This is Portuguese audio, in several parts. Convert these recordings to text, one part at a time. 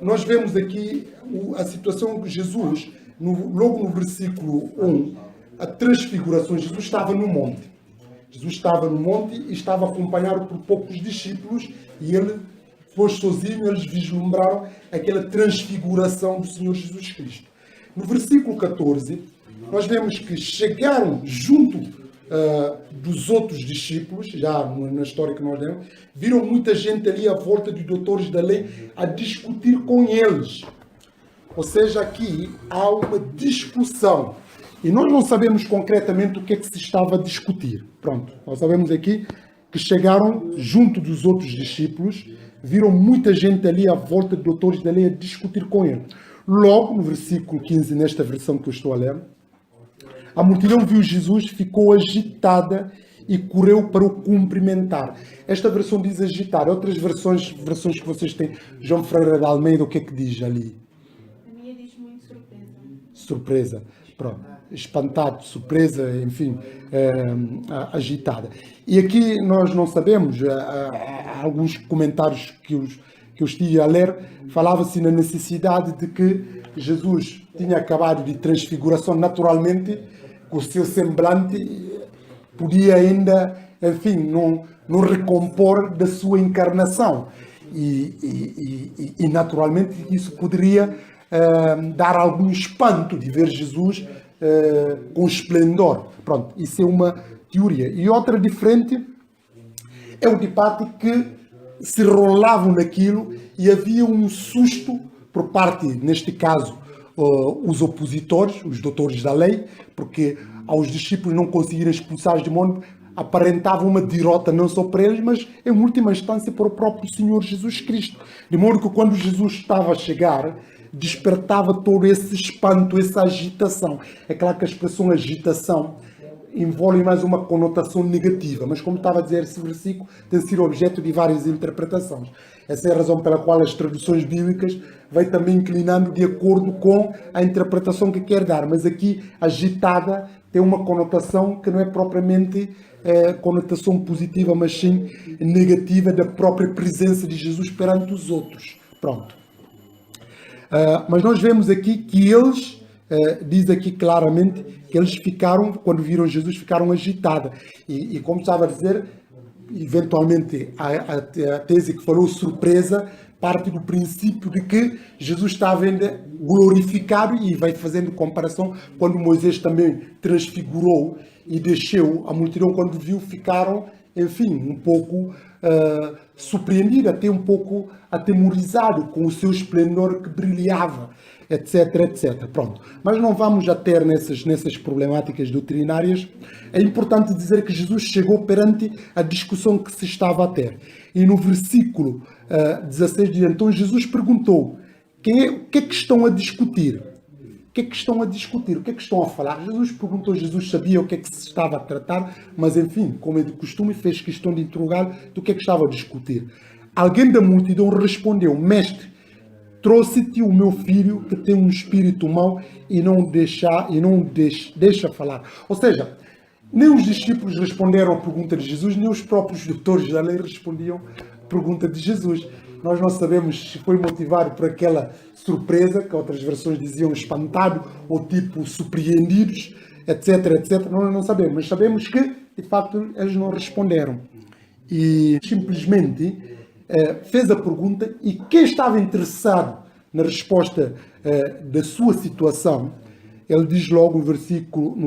nós vemos aqui a situação de Jesus, logo no versículo 1, a transfiguração. Jesus estava no monte. Jesus estava no monte e estava acompanhado por poucos discípulos e ele foi sozinho, eles vislumbraram aquela transfiguração do Senhor Jesus Cristo. No versículo 14, nós vemos que chegaram junto dos outros discípulos, já na história que nós lemos, viram muita gente ali à volta de doutores da lei a discutir com eles. Ou seja, aqui há uma discussão. E nós não sabemos concretamente o que é que se estava a discutir. Pronto, nós sabemos aqui que chegaram junto dos outros discípulos, viram muita gente ali à volta de doutores da lei a discutir com ele. Logo, no versículo 15, nesta versão que eu estou a ler, a multidão viu Jesus, ficou agitada e correu para o cumprimentar. Esta versão diz agitar. Outras versões que vocês têm, João Ferreira de Almeida, o que é que diz ali? A minha diz muito surpresa. Surpresa. Pronto. Espantado, surpresa, enfim, agitada. E aqui nós não sabemos, há alguns comentários que eu estive a ler, falava-se na necessidade de que Jesus tinha acabado de transfiguração naturalmente, com o seu semblante, podia ainda, enfim, não recompor da sua encarnação. E naturalmente isso poderia dar algum espanto de ver Jesus com esplendor. Pronto, isso é uma teoria. E outra diferente é o debate que se rolavam naquilo e havia um susto por parte, neste caso, os opositores, os doutores da lei, porque aos discípulos não conseguirem expulsar os demônios, aparentava uma derrota não só para eles, mas em última instância para o próprio Senhor Jesus Cristo. De modo que quando Jesus estava a chegar, despertava todo esse espanto, essa agitação. É claro que a expressão agitação envolve mais uma conotação negativa, mas como estava a dizer, esse versículo tem sido objeto de várias interpretações. Essa é a razão pela qual as traduções bíblicas vai também inclinando de acordo com a interpretação que quer dar, mas aqui agitada tem uma conotação que não é propriamente conotação positiva, mas sim negativa da própria presença de Jesus perante os outros. Pronto. Mas nós vemos aqui que eles, diz aqui claramente, que eles ficaram, quando viram Jesus, ficaram agitados. E como estava a dizer, eventualmente a tese que falou surpresa, parte do princípio de que Jesus estava ainda glorificado e vai fazendo comparação quando Moisés também transfigurou e desceu. A multidão, quando viu, ficaram, enfim, um pouco surpreendido, até um pouco atemorizado com o seu esplendor que brilhava, etc, etc. Pronto. Mas não vamos já ter nessas problemáticas doutrinárias. É importante dizer que Jesus chegou perante a discussão que se estava a ter. E no versículo 16 diz, então Jesus perguntou, o que é que estão a discutir? O que é que estão a discutir? O que é que estão a falar? Jesus perguntou, Jesus sabia o que é que se estava a tratar, mas enfim, como é de costume, fez questão de interrogá-lo do que é que estava a discutir. Alguém da multidão respondeu, mestre, trouxe-te o meu filho que tem um espírito mau e não deixa falar. Ou seja, nem os discípulos responderam à pergunta de Jesus, nem os próprios doutores da lei respondiam à pergunta de Jesus. Nós não sabemos se foi motivado por aquela surpresa, que outras versões diziam espantado, ou tipo surpreendidos, etc, etc. Nós não sabemos, mas sabemos que, de facto, eles não responderam. E simplesmente fez a pergunta e quem estava interessado na resposta da sua situação, ele diz logo no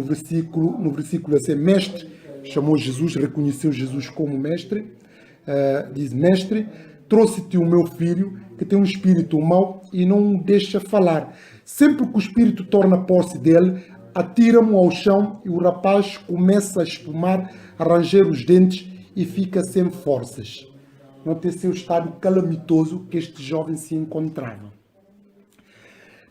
versículo assim, mestre, chamou Jesus, reconheceu Jesus como mestre, diz, mestre, trouxe-te o meu filho que tem um espírito mau e não o deixa falar. Sempre que o espírito torna posse dele, atira-mo ao chão e o rapaz começa a espumar, a ranger os dentes e fica sem forças. Note-se o estado calamitoso que este jovem se encontrava.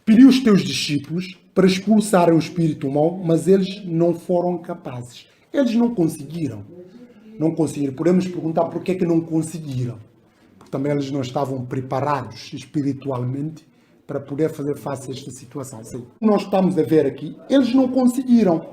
Pediu os teus discípulos para expulsarem o espírito mau, mas eles não foram capazes. Eles não conseguiram. Não conseguiram. Podemos perguntar por que é que não conseguiram. Porque também eles não estavam preparados espiritualmente para poder fazer face a esta situação. Sim. Nós estamos a ver aqui, eles não conseguiram.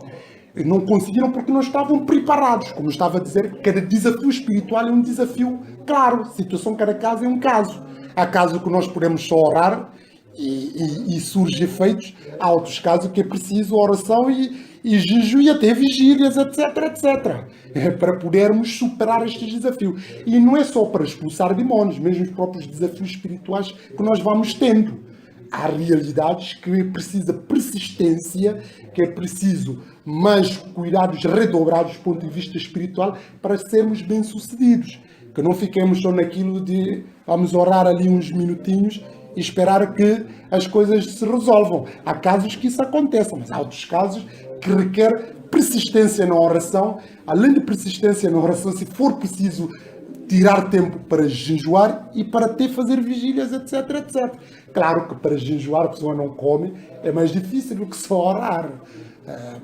Não conseguiram porque não estavam preparados. Como eu estava a dizer, cada desafio espiritual é um desafio claro. Situação, cada caso é um caso. Há casos que nós podemos só orar e surge efeitos. Há outros casos que é preciso oração e jejum e até vigílias, etc, etc. Para podermos superar estes desafios. E não é só para expulsar demónios, mesmo os próprios desafios espirituais que nós vamos tendo. Há realidades que precisa persistência, que é preciso mais cuidados redobrados do ponto de vista espiritual para sermos bem-sucedidos. Que não fiquemos só naquilo de vamos orar ali uns minutinhos e esperar que as coisas se resolvam. Há casos que isso acontece, mas há outros casos que requer persistência na oração. Além de persistência na oração, se for preciso tirar tempo para jejuar e para até fazer vigílias, etc, etc. Claro que para jejuar a pessoa não come, é mais difícil do que só orar.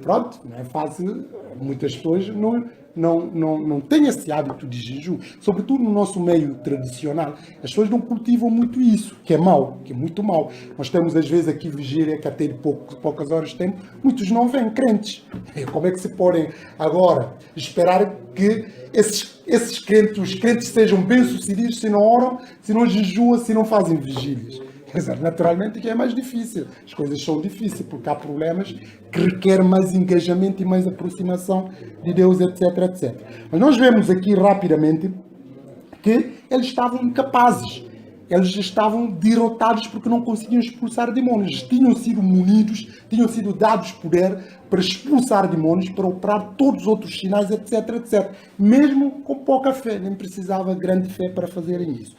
Pronto, não é fácil. Muitas pessoas não têm esse hábito de jejum. Sobretudo no nosso meio tradicional, as pessoas não cultivam muito isso, que é mau, que é muito mau. Nós temos às vezes aqui vigília que até de poucas horas de tempo, muitos não vêm crentes. Como é que se podem agora esperar que esses crentes, os crentes sejam bem-sucedidos se não oram, se não jejuam, se não fazem vigílias? Quer dizer, naturalmente que é mais difícil. As coisas são difíceis porque há problemas que requerem mais engajamento e mais aproximação de Deus, etc, etc. Mas nós vemos aqui rapidamente que eles estavam incapazes. Eles estavam derrotados porque não conseguiam expulsar demônios. Tinham sido munidos, tinham sido dados poder para expulsar demônios, para operar todos os outros sinais, etc, etc. Mesmo com pouca fé, nem precisava grande fé para fazerem isso.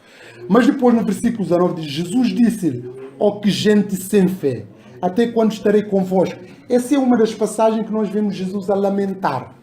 Mas depois no versículo 19 diz, Jesus disse-lhe, ó que gente sem fé, até quando estarei convosco? Essa é uma das passagens que nós vemos Jesus a lamentar.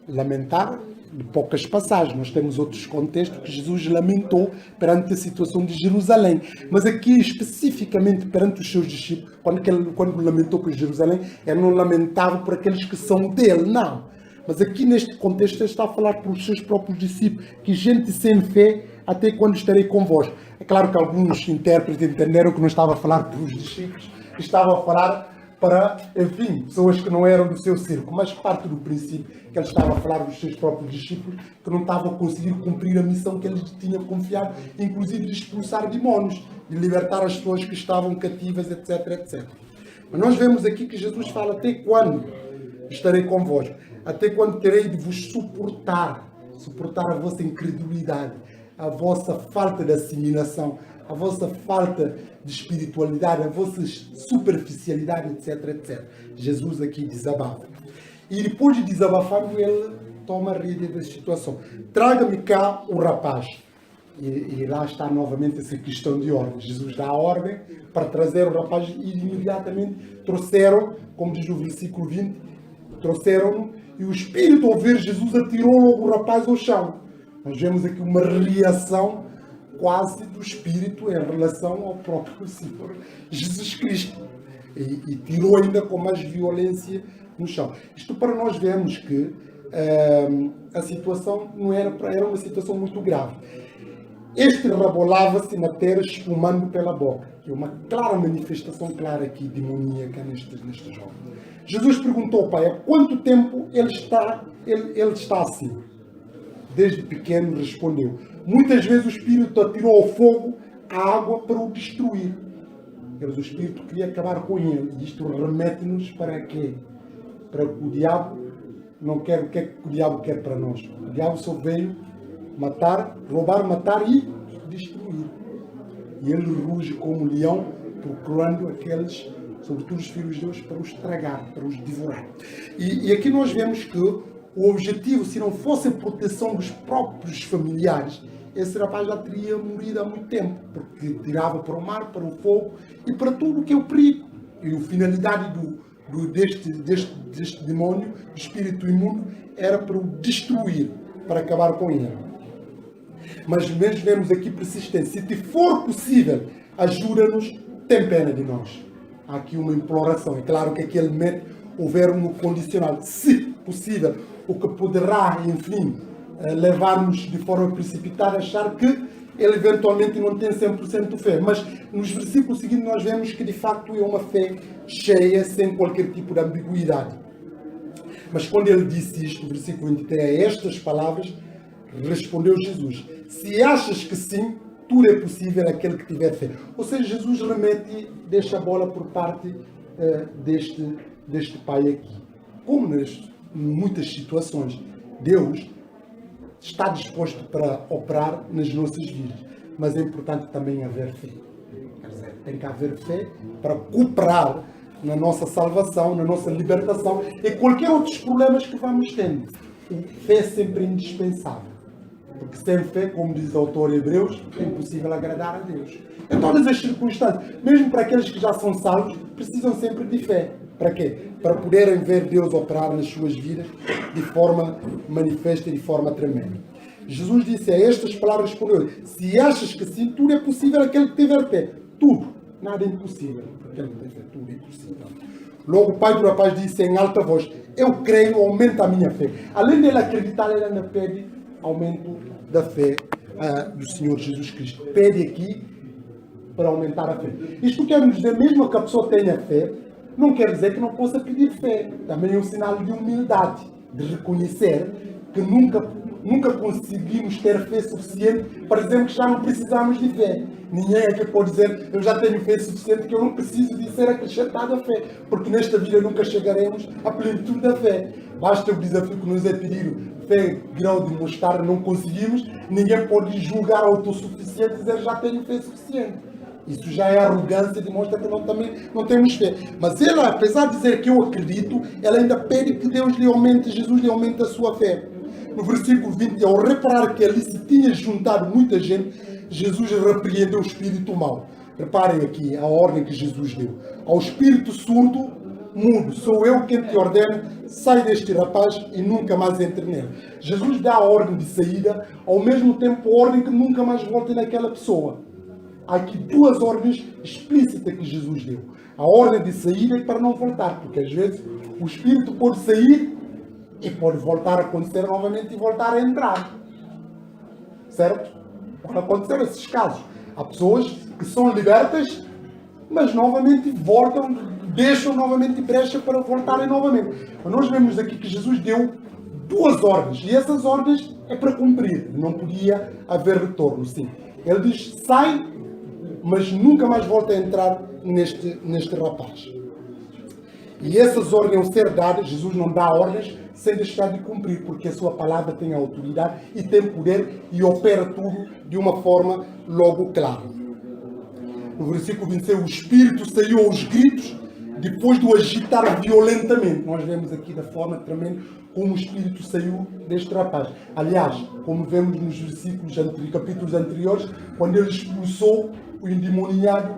Lamentar de poucas passagens. Nós temos outros contextos que Jesus lamentou perante a situação de Jerusalém. Mas aqui, especificamente perante os seus discípulos, quando lamentou por Jerusalém, ele não lamentava por aqueles que são dele, não. Mas aqui neste contexto ele está a falar para os seus próprios discípulos, que gente sem fé, até quando estarei convosco. É claro que alguns intérpretes entenderam que não estava a falar para os discípulos, que estava a falar para, enfim, pessoas que não eram do seu círculo, mas parte do princípio que ele estava a falar dos seus próprios discípulos, que não estavam a conseguir cumprir a missão que ele tinha confiado, inclusive de expulsar demónios, de libertar as pessoas que estavam cativas, etc, etc. Mas nós vemos aqui que Jesus fala, até quando estarei convosco? Até quando terei de vos suportar a vossa incredulidade, a vossa falta de assimilação, a vossa falta de espiritualidade, a vossa superficialidade, etc, etc. Jesus aqui desabafa. E depois de desabafar, ele toma a rédea da situação. Traga-me cá o rapaz. E lá está novamente essa questão de ordem. Jesus dá a ordem para trazer o rapaz e imediatamente trouxeram, como diz o versículo 20, trouxeram-no e o Espírito, ao ver Jesus, atirou logo o rapaz ao chão. Nós vemos aqui uma reação quase do Espírito em relação ao próprio Senhor Jesus Cristo. E tirou ainda com mais violência no chão. Isto para nós vermos que a situação não era uma situação muito grave. Este rebolava-se na terra espumando pela boca, que é uma clara manifestação clara aqui demoníaca neste jovem. Jesus perguntou ao pai, há quanto tempo ele está assim? Desde pequeno respondeu. Muitas vezes o Espírito atirou ao fogo a água para o destruir. O Espírito queria acabar com ele. E isto remete-nos para quê? Para que o diabo não quer. O que é que o diabo quer para nós? O diabo só veio matar, roubar, matar e destruir. E ele ruge como um leão, procurando aqueles, sobretudo os filhos de Deus, para os tragar, para os devorar. E aqui nós vemos que o objetivo, se não fosse a proteção dos próprios familiares, esse rapaz já teria morrido há muito tempo, porque tirava para o mar, para o fogo e para tudo o que é o perigo. E a finalidade deste demônio, do espírito imundo, era para o destruir, para acabar com ele. Mas mesmo vemos aqui persistência. Se te for possível, ajuda-nos, tem pena de nós. Há aqui uma imploração. É claro que aqui ele mete o verbo no condicional. Se possível, o que poderá, enfim, levar-nos de forma precipitada a achar que ele eventualmente não tem 100% de fé. Mas nos versículos seguintes nós vemos que de facto é uma fé cheia, sem qualquer tipo de ambiguidade. Mas quando ele disse isto, versículo 23, a estas palavras, respondeu Jesus, se achas que sim, tudo é possível àquele que tiver fé. Ou seja, Jesus remete, deixa a bola por parte deste pai aqui. Como em muitas situações, Deus está disposto para operar nas nossas vidas, mas é importante também haver fé. Quer dizer, tem que haver fé para cooperar na nossa salvação, na nossa libertação e qualquer outros problemas que vamos tendo. A fé é sempre indispensável. Porque sem fé, como diz o autor Hebreus, é impossível agradar a Deus. Em todas as circunstâncias, mesmo para aqueles que já são salvos, precisam sempre de fé. Para quê? Para poderem ver Deus operar nas suas vidas de forma manifesta e de forma tremenda. Jesus disse a estas palavras: respondeu: se achas que sim, tudo é possível àquele que tiver fé. Tudo. Nada é impossível. Aquele que tem fé, tudo é impossível. Logo o pai do rapaz disse em alta voz: eu creio, aumenta a minha fé. Além dele acreditar, ele ainda pede aumento da fé do Senhor Jesus Cristo. Pede aqui para aumentar a fé. Isto quer nos dizer, mesmo que a pessoa tenha fé, não quer dizer que não possa pedir fé. Também é um sinal de humildade, de reconhecer que nunca conseguimos ter fé suficiente para dizer que já não precisamos de fé. Ninguém aqui pode dizer: eu já tenho fé suficiente, que eu não preciso de ser acrescentado a fé, porque nesta vida nunca chegaremos à plenitude da fé. Basta o desafio que nos é pedido, fé, grau de mostarda, não conseguimos. Ninguém pode julgar autossuficiente e dizer: já tenho fé suficiente. Isso já é arrogância, demonstra que também não temos fé. Mas ela, apesar de dizer que eu acredito, ela ainda pede que Deus lhe aumente, Jesus lhe aumente a sua fé. No versículo 20, ao reparar que ali se tinha juntado muita gente, Jesus repreendeu o espírito mau. Reparem aqui a ordem que Jesus deu. Ao espírito surdo, mudo, sou eu quem te ordeno, sai deste rapaz e nunca mais entre nele. Jesus dá a ordem de saída, ao mesmo tempo a ordem que nunca mais volte naquela pessoa. Há aqui duas ordens explícitas que Jesus deu. A ordem de saída é para não voltar, porque às vezes o espírito pode sair e pode voltar a acontecer novamente e voltar a entrar. Certo? Pode acontecer esses casos. Há pessoas que são libertas, mas novamente voltam, deixam novamente brecha para voltarem novamente. Mas nós vemos aqui que Jesus deu duas ordens, e essas ordens é para cumprir. Não podia haver retorno, sim. Ele diz: sai, mas nunca mais volta a entrar neste rapaz. E essas ordens ao ser dadas, Jesus não dá ordens sem deixar de cumprir, porque a sua palavra tem autoridade e tem poder e opera tudo de uma forma logo clara. No versículo 26, o Espírito saiu aos gritos depois de o agitar violentamente. Nós vemos aqui da forma tremenda como o Espírito saiu deste rapaz. Aliás, como vemos nos capítulos anteriores, quando ele expulsou o endemoniado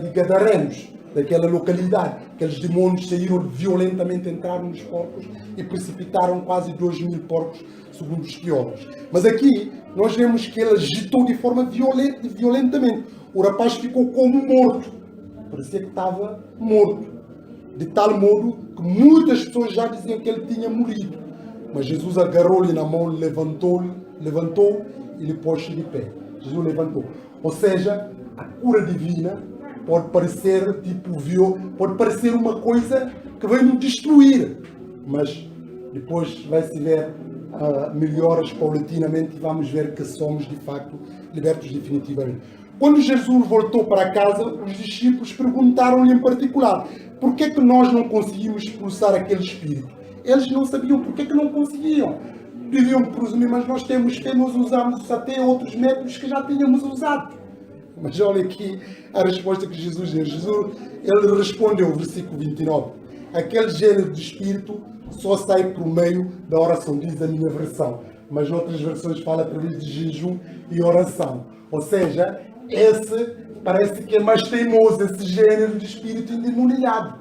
de Gadarenos, daquela localidade. Aqueles demônios saíram violentamente, entraram nos porcos e precipitaram quase 2.000 porcos, segundo os teólogos. Mas aqui nós vemos que ele agitou de forma violentamente. O rapaz ficou como morto. Parecia que estava morto. De tal modo que muitas pessoas já diziam que ele tinha morrido. Mas Jesus agarrou-lhe na mão, levantou e lhe pôs de pé. Jesus levantou. Ou seja, a cura divina pode parecer pode parecer uma coisa que vai nos destruir, mas depois vai-se ver melhoras paulatinamente e vamos ver que somos de facto libertos definitivamente. Quando Jesus voltou para casa, os discípulos perguntaram-lhe em particular: por que é que nós não conseguimos expulsar aquele espírito? Eles não sabiam por que é que não conseguiam. Deviam presumir: mas nós temos fé, nós usamos até outros métodos que já tínhamos usado. Mas olha aqui a resposta que Jesus deu. Ele respondeu, versículo 29, aquele gênero de espírito só sai por meio da oração, diz a minha versão. Mas outras versões falam através de jejum e oração. Ou seja, esse parece que é mais teimoso, esse gênero de espírito endemoniado.